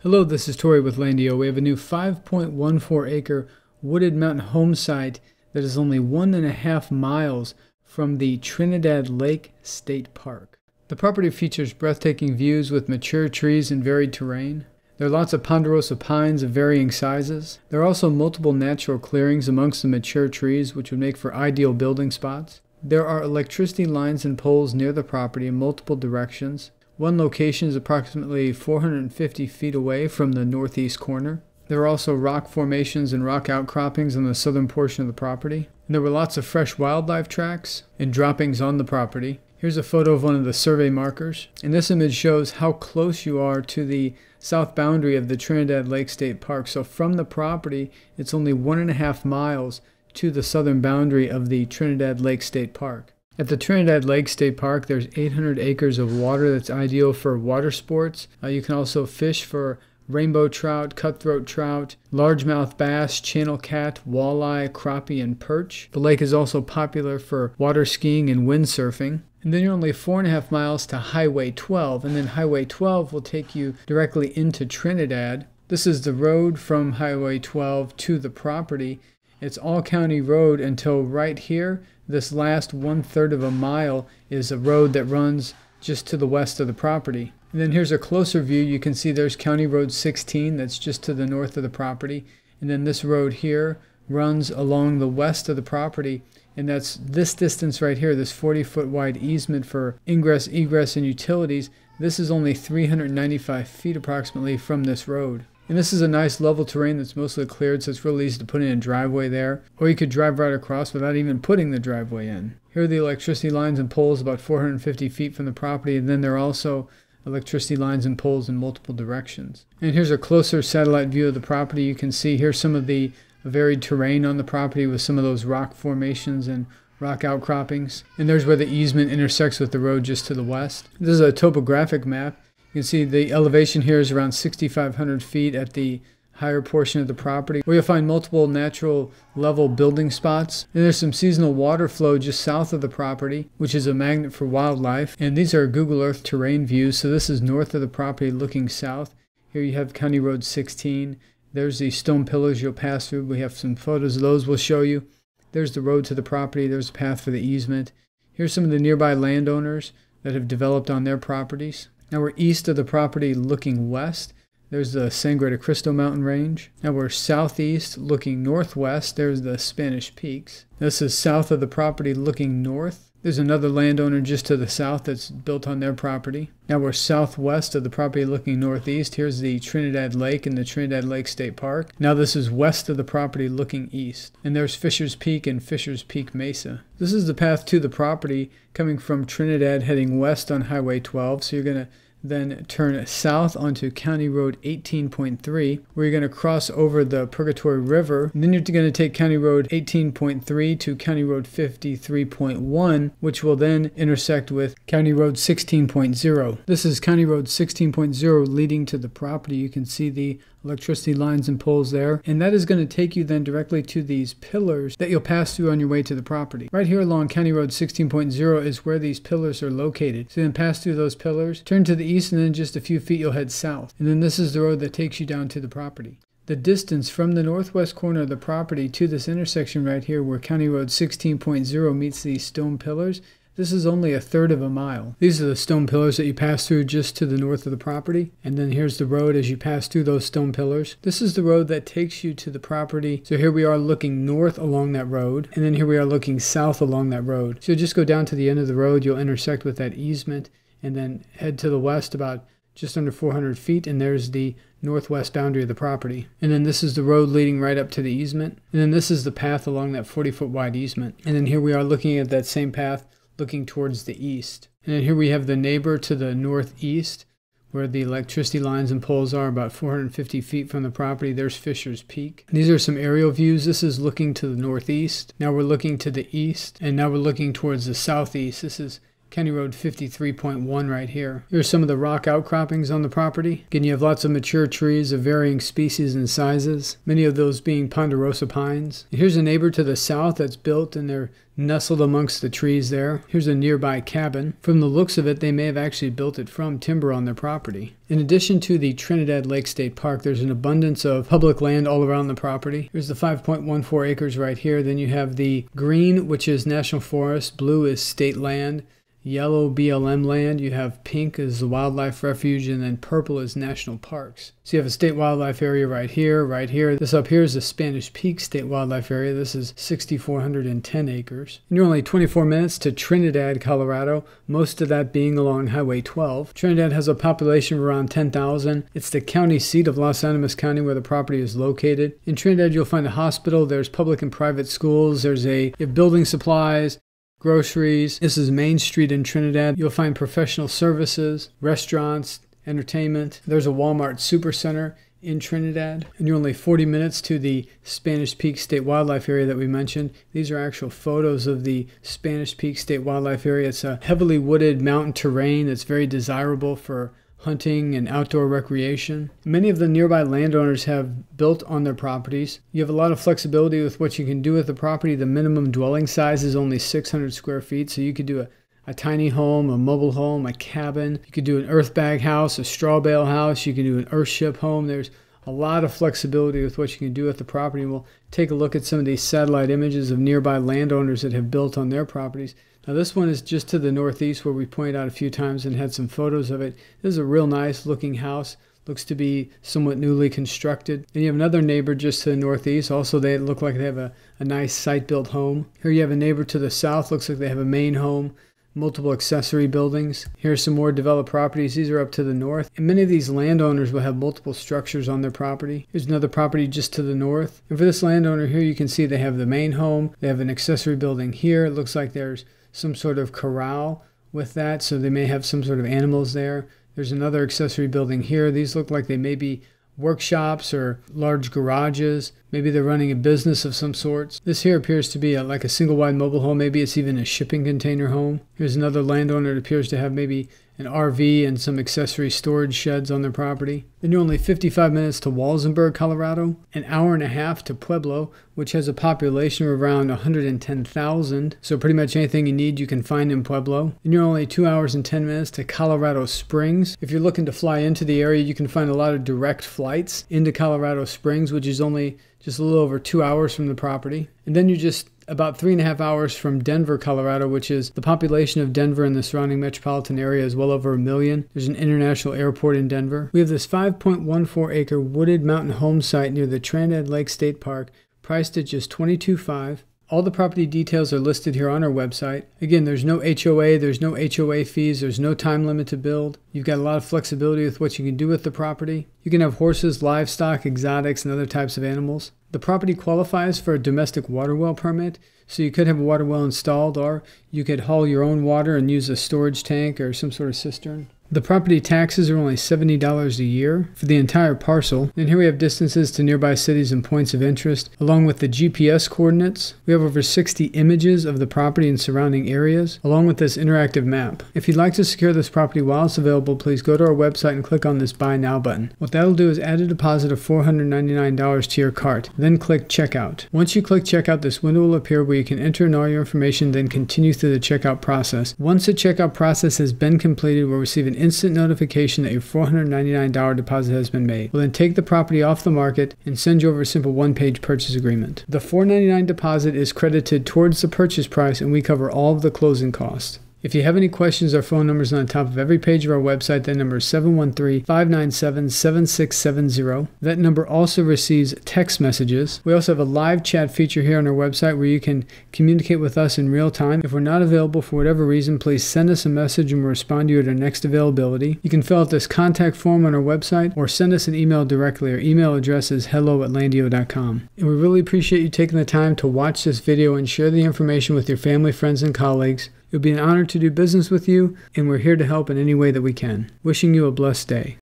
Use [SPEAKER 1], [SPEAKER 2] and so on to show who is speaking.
[SPEAKER 1] Hello, this is Tori with LANDiO. We have a new 5.14 acre wooded mountain home site that is only 1.5 miles from the Trinidad Lake State Park. The property features breathtaking views with mature trees and varied terrain. There are lots of Ponderosa Pines of varying sizes. There are also multiple natural clearings amongst the mature trees, which would make for ideal building spots. There are electricity lines and poles near the property in multiple directions. One location is approximately 450 feet away from the northeast corner. There are also rock formations and rock outcroppings on the southern portion of the property. And there were lots of fresh wildlife tracks and droppings on the property. Here's a photo of one of the survey markers. And this image shows how close you are to the south boundary of the Trinidad Lake State Park. So from the property, it's only 1.5 miles to the southern boundary of the Trinidad Lake State Park. At the Trinidad Lake State Park, there's 800 acres of water that's ideal for water sports. You can also fish for rainbow trout, cutthroat trout, largemouth bass, channel cat, walleye, crappie, and perch. The lake is also popular for water skiing and windsurfing. And then you're only 4.5 miles to Highway 12, and then Highway 12 will take you directly into Trinidad. This is the road from Highway 12 to the property. It's all county road until right here. This last 1/3 of a mile is a road that runs just to the west of the property. And then here's a closer view. You can see there's County Road 16 that's just to the north of the property. And then this road here runs along the west of the property. And that's this distance right here, this 40-foot wide easement for ingress, egress, and utilities. This is only 395 feet approximately from this road. And this is a nice level terrain that's mostly cleared, so it's really easy to put in a driveway there. Or you could drive right across without even putting the driveway in. Here are the electricity lines and poles about 450 feet from the property, and then there are also electricity lines and poles in multiple directions. And here's a closer satellite view of the property. You can see here some of the varied terrain on the property with some of those rock formations and rock outcroppings. And there's where the easement intersects with the road just to the west. This is a topographic map. You can see the elevation here is around 6,500 feet at the higher portion of the property, where you'll find multiple natural level building spots. And there's some seasonal water flow just south of the property, which is a magnet for wildlife. And these are Google Earth terrain views. So this is north of the property looking south. Here you have County Road 16. There's the stone pillars you'll pass through. We have some photos of those we'll show you. There's the road to the property. There's a path for the easement. Here's some of the nearby landowners that have developed on their properties. Now we're east of the property looking west. There's the Sangre de Cristo mountain range. Now we're southeast looking northwest. There's the Spanish Peaks. This is south of the property looking north. There's another landowner just to the south that's built on their property. Now we're southwest of the property looking northeast. Here's the Trinidad Lake and the Trinidad Lake State Park. Now this is west of the property looking east. And there's Fisher's Peak and Fisher's Peak Mesa. This is the path to the property coming from Trinidad heading west on Highway 12. So you're going to then turn south onto County Road 18.3, where you're going to cross over the Purgatory River. And then you're going to take County Road 18.3 to County Road 53.1, which will then intersect with County Road 16.0. This is County Road 16.0 leading to the property. You can see the electricity lines and poles there. And that is going to take you then directly to these pillars that you'll pass through on your way to the property. Right here along County Road 16.0 is where these pillars are located. So then pass through those pillars, turn to the east, and then just a few feet you'll head south. And then this is the road that takes you down to the property. The distance from the northwest corner of the property to this intersection right here where County Road 16.0 meets these stone pillars, this is only 1/3 of a mile. These are the stone pillars that you pass through just to the north of the property. And then here's the road as you pass through those stone pillars. This is the road that takes you to the property. So here we are looking north along that road. And then here we are looking south along that road. So you'll just go down to the end of the road. You'll intersect with that easement and then head to the west about just under 400 feet. And there's the northwest boundary of the property. And then this is the road leading right up to the easement. And then this is the path along that 40-foot wide easement. And then here we are looking at that same path looking towards the east. And then here we have the neighbor to the northeast where the electricity lines and poles are about 450 feet from the property. There's Fisher's Peak. These are some aerial views. This is looking to the northeast. Now we're looking to the east, and now we're looking towards the southeast. This is County Road 53.1 right here. Here's some of the rock outcroppings on the property. Again, you have lots of mature trees of varying species and sizes, many of those being Ponderosa Pines. And here's a neighbor to the south that's built, and they're nestled amongst the trees there. Here's a nearby cabin. From the looks of it, they may have actually built it from timber on their property. In addition to the Trinidad Lake State Park, there's an abundance of public land all around the property. Here's the 5.14 acres right here. Then you have the green, which is national forest, blue is state land, yellow BLM land, you have pink is the wildlife refuge, and then purple is national parks. So you have a state wildlife area right here, right here. This up here is the Spanish Peak State Wildlife Area. This is 6,410 acres. And you're only 24 minutes to Trinidad, Colorado, most of that being along Highway 12. Trinidad has a population of around 10,000. It's the county seat of Los Animas County where the property is located. In Trinidad, you'll find a hospital. There's public and private schools. You have building supplies, groceries. This is Main Street in Trinidad. You'll find professional services, restaurants, entertainment. There's a Walmart Supercenter in Trinidad. And you're only 40 minutes to the Spanish Peak State Wildlife Area that we mentioned. These are actual photos of the Spanish Peak State Wildlife Area. It's a heavily wooded mountain terrain that's very desirable for hunting and outdoor recreation. Many of the nearby landowners have built on their properties. You have a lot of flexibility with what you can do with the property. The minimum dwelling size is only 600 square feet, so you could do a tiny home, a mobile home, a cabin. You could do an earth bag house, a straw bale house. You can do an earthship home. There's a lot of flexibility with what you can do with the property. We'll take a look at some of these satellite images of nearby landowners that have built on their properties. Now this one is just to the northeast where we pointed out a few times and had some photos of it. This is a real nice looking house. Looks to be somewhat newly constructed. And you have another neighbor just to the northeast. Also, they look like they have a nice site-built home. Here you have a neighbor to the south. Looks like they have a main home, multiple accessory buildings. Here's some more developed properties. These are up to the north. And many of these landowners will have multiple structures on their property. Here's another property just to the north. And for this landowner here, you can see they have the main home. They have an accessory building here. It looks like there's some sort of corral with that, so they may have some sort of animals there. There's another accessory building here. These look like they may be workshops or large garages. Maybe they're running a business of some sorts. This here appears to be like a single wide mobile home. Maybe it's even a shipping container home. Here's another landowner that appears to have maybe an RV and some accessory storage sheds on their property. Then you're only 55 minutes to Walsenburg, Colorado, an hour and a half to Pueblo, which has a population of around 110,000. So pretty much anything you need you can find in Pueblo. And you're only 2 hours and 10 minutes to Colorado Springs. If you're looking to fly into the area, you can find a lot of direct flights into Colorado Springs, which is only just a little over 2 hours from the property. And then you're just about 3.5 hours from Denver, Colorado, which is the population of Denver and the surrounding metropolitan area is well over 1 million. There's an international airport in Denver. We have this 5.14 acre wooded mountain home site near the Trinidad Lake State Park, priced at just $22,500. All the property details are listed here on our website. Again, there's no HOA, there's no HOA fees, there's no time limit to build. You've got a lot of flexibility with what you can do with the property. You can have horses, livestock, exotics, and other types of animals. The property qualifies for a domestic water well permit, so you could have a water well installed, or you could haul your own water and use a storage tank or some sort of cistern. The property taxes are only $70 a year for the entire parcel. And here we have distances to nearby cities and points of interest, along with the GPS coordinates. We have over 60 images of the property and surrounding areas, along with this interactive map. If you'd like to secure this property while it's available, please go to our website and click on this Buy Now button. What that'll do is add a deposit of $499 to your cart, then click Checkout. Once you click Checkout, this window will appear where you can enter in all your information, then continue through the checkout process. Once the checkout process has been completed, we'll receive an instant notification that your $499 deposit has been made. We'll then take the property off the market and send you over a simple one-page purchase agreement. The $499 deposit is credited towards the purchase price, and we cover all of the closing costs. If you have any questions, our phone number is on the top of every page of our website. That number is 713-597-7670. That number also receives text messages. We also have a live chat feature here on our website where you can communicate with us in real time. If we're not available for whatever reason, please send us a message and we'll respond to you at our next availability. You can fill out this contact form on our website or send us an email directly. Our email address is hello@landio.com. And we really appreciate you taking the time to watch this video and share the information with your family, friends, and colleagues. It would be an honor to do business with you, and we're here to help in any way that we can. Wishing you a blessed day.